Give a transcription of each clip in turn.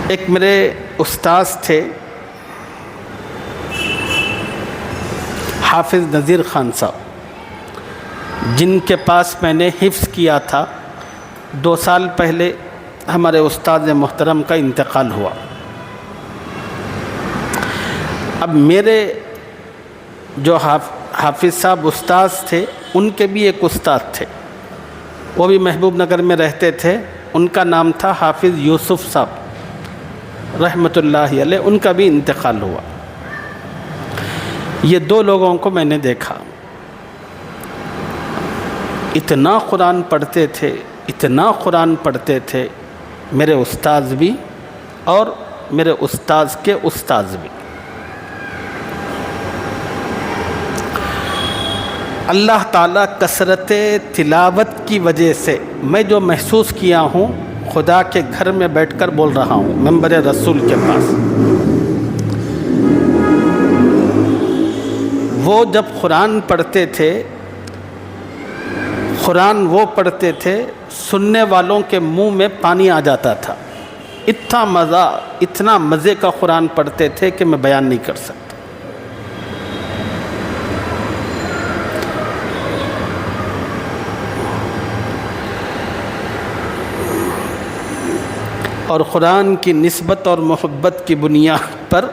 ایک میرے استاذ تھے حافظ نذیر خان صاحب، جن کے پاس میں نے حفظ کیا تھا۔ 2 سال پہلے ہمارے استاد محترم کا انتقال ہوا۔ اب میرے جو حافظ صاحب استاذ تھے، ان کے بھی ایک استاد تھے، وہ بھی محبوب نگر میں رہتے تھے، ان کا نام تھا حافظ یوسف صاحب رحمۃ اللہ علیہ، ان کا بھی انتقال ہوا۔ یہ 2 لوگوں کو میں نے دیکھا، اتنا قرآن پڑھتے تھے، اتنا قرآن پڑھتے تھے، میرے استاذ بھی اور میرے استاذ کے استاذ بھی۔ اللہ تعالیٰ کثرت تلاوت کی وجہ سے میں جو محسوس کیا ہوں، خدا کے گھر میں بیٹھ کر بول رہا ہوں، منبر رسول کے پاس، وہ جب قرآن پڑھتے تھے، قرآن وہ پڑھتے تھے، سننے والوں کے منہ میں پانی آ جاتا تھا، اتنا مزے کا قرآن پڑھتے تھے کہ میں بیان نہیں کر سکتا۔ اور قرآن کی نسبت اور محبت کی بنیاد پر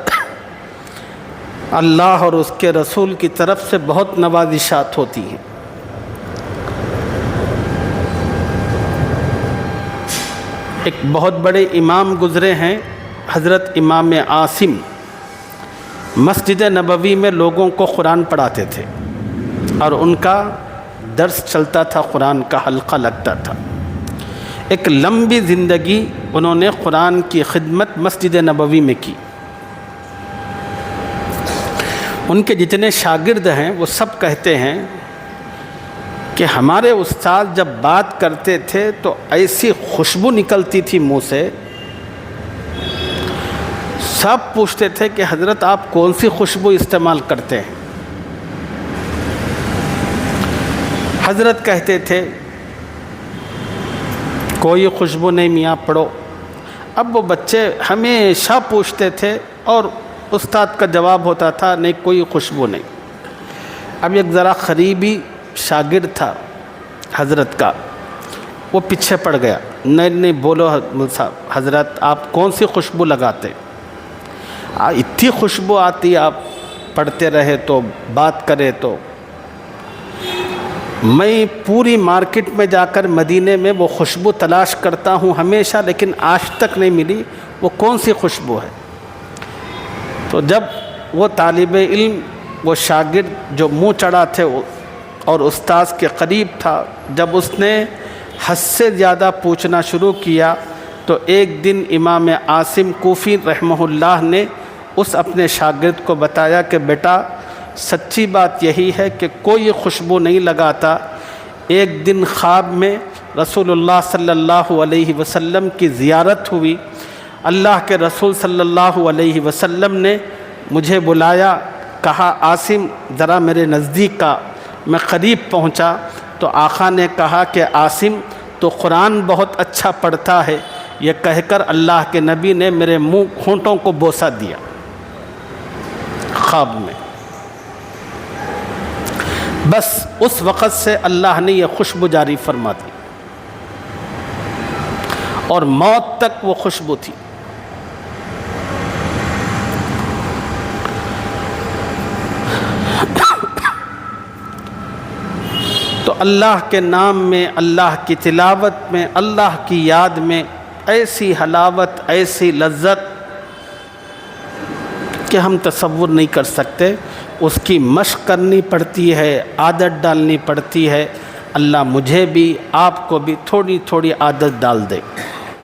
اللہ اور اس کے رسول کی طرف سے بہت نوازشات ہوتی ہیں۔ ایک بہت بڑے امام گزرے ہیں، حضرت امام عاصم، مسجد نبوی میں لوگوں کو قرآن پڑھاتے تھے اور ان کا درس چلتا تھا، قرآن کا حلقہ لگتا تھا۔ ایک لمبی زندگی انہوں نے قرآن کی خدمت مسجد نبوی میں کی۔ ان کے جتنے شاگرد ہیں وہ سب کہتے ہیں کہ ہمارے استاد جب بات کرتے تھے تو ایسی خوشبو نکلتی تھی منہ سے، سب پوچھتے تھے کہ حضرت آپ کون سی خوشبو استعمال کرتے ہیں؟ حضرت کہتے تھے کوئی خوشبو نہیں میاں، پڑھو۔ اب وہ بچے ہمیشہ پوچھتے تھے اور استاد کا جواب ہوتا تھا نہیں، کوئی خوشبو نہیں۔ اب ایک ذرا قریبی شاگرد تھا حضرت کا، وہ پیچھے پڑ گیا، نہیں بولو صاحب، حضرت آپ کون سی خوشبو لگاتے؟ اتنی خوشبو آتی، آپ پڑھتے رہے تو بات کرے تو۔ میں پوری مارکیٹ میں جا کر مدینے میں وہ خوشبو تلاش کرتا ہوں ہمیشہ، لیکن آج تک نہیں ملی، وہ کون سی خوشبو ہے؟ تو جب وہ طالب علم، وہ شاگرد جو منہ چڑھا تھے اور استاذ کے قریب تھا، جب اس نے حد سے زیادہ پوچھنا شروع کیا تو ایک دن امام عاصم کوفی رحمہ اللہ نے اس اپنے شاگرد کو بتایا کہ بیٹا سچی بات یہی ہے کہ کوئی خوشبو نہیں لگاتا۔ ایک دن خواب میں رسول اللہ صلی اللہ علیہ وسلم کی زیارت ہوئی، اللہ کے رسول صلی اللہ علیہ وسلم نے مجھے بلایا، کہا عاصم ذرا میرے نزدیک کا، میں قریب پہنچا تو آقا نے کہا کہ عاصم تو قرآن بہت اچھا پڑھتا ہے، یہ کہہ کر اللہ کے نبی نے میرے منہ ہونٹوں کو بوسہ دیا خواب میں۔ بس اس وقت سے اللہ نے یہ خوشبو جاری فرما دی اور موت تک وہ خوشبو تھی۔ تو اللہ کے نام میں، اللہ کی تلاوت میں، اللہ کی یاد میں ایسی حلاوت، ایسی لذت کہ ہم تصور نہیں کر سکتے۔ اس کی مشق کرنی پڑتی ہے، عادت ڈالنی پڑتی ہے۔ اللہ مجھے بھی، آپ کو بھی تھوڑی تھوڑی عادت ڈال دے۔